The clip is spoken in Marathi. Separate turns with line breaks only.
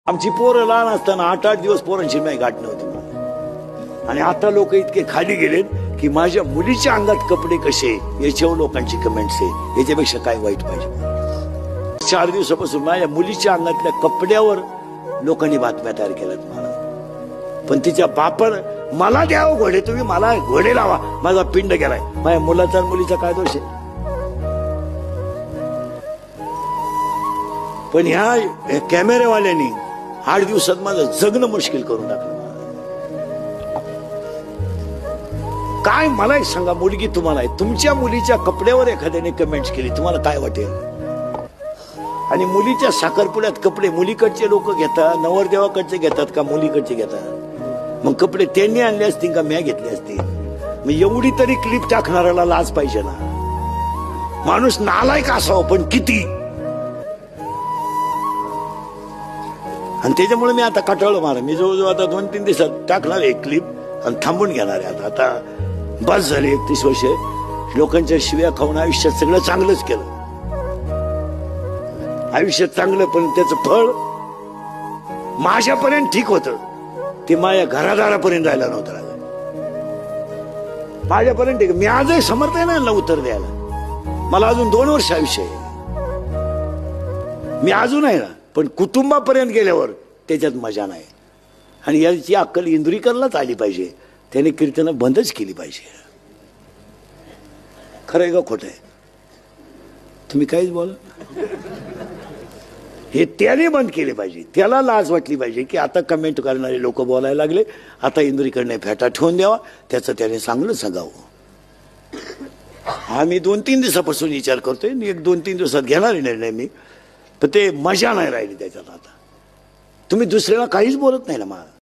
आमची पोरं लहान असताना 8-8 दिवस पोरांची नाही गाठ नव्हती आणि आता लोक इतके खाली गेलेत की माझ्या मुलीच्या अंगात कपडे कसे याच्यावर लोकांची कमेंट्स आहे। याच्यापेक्षा काय वाईट पाहिजे। 4 दिवसापासून माझ्या मुलीच्या अंगातल्या कपड्यावर लोकांनी बातम्या तयार केल्यात मला। पण तिच्या बापानं मला द्यावं घोडे, तुम्ही मला घोडे लावा, माझा पिंड गेलाय। माझ्या मुलाचा मुलीचा काय दोष आहे? पण ह्या कॅमेरेवाल्यांनी 8 दिवसात माझं जगणं मुश्किल करून टाकलं। काय मला एक सांगा, मुलगी तुम्हाला आहे, तुमच्या मुलीच्या कपड्यावर एखाद्याने कमेंट्स केली, तुम्हाला काय वाटेल? आणि मुलीच्या साखरपुड्यात कपडे मुलीकडचे लोक घेतात, नवरदेवाकडचे घेतात का मुलीकडचे घेतात? मग कपडे त्यांनी आणले असतील का म्या घेतले असतील? मग एवढी तरी क्लिप टाकणाऱ्याला लाज पाहिजे ना। माणूस नालायक असावं पण किती। आणि त्याच्यामुळे मी आता कटाळलो मारा। मी जवळजवळ आता 2-3 दिवसात टाकणार एक क्लिप आणि थांबून घेणार आहे। आता बस झाली 31 वर्ष लोकांच्या शिव्या खाऊन आयुष्यात सगळं चांगलंच केलं। आयुष्यात चांगलं, पण त्याचं फळ माझ्यापर्यंत ठीक होतं, ते माझ्या घरादारापर्यंत राहायला नव्हतं राहिलं। माझ्यापर्यंत ठीक, मी आजही समर्थ आहे ना उत्तर द्यायला। मला अजून 2 वर्ष आयुष्य आहे, मी अजून आहे ना, पण कुटुंबापर्यंत गेल्यावर त्याच्यात मजा नाही। आणि याची अक्कल इंदुरीकरलाच आली पाहिजे, त्याने कीर्तनं बंदच केली पाहिजे। खरं आहे का खोटं आहे? तुम्ही काहीच बोला। हे त्याने बंद केले पाहिजे, त्याला लाज वाटली पाहिजे की आता कमेंट करणारे लोक बोलायला लागले, आता इंदुरीकडने फेटा ठेवून द्यावा, त्याचं त्याने चांगलं सांगावं। हा मी 2-3 दिवसापासून विचार करतोय, 1-2-3 दिवसात घेणार निर्णय मी, पण ते मजा नाही राहिली त्याच्यात। आता तुम्ही दुसऱ्याला काहीच बोलत नाही ना मला।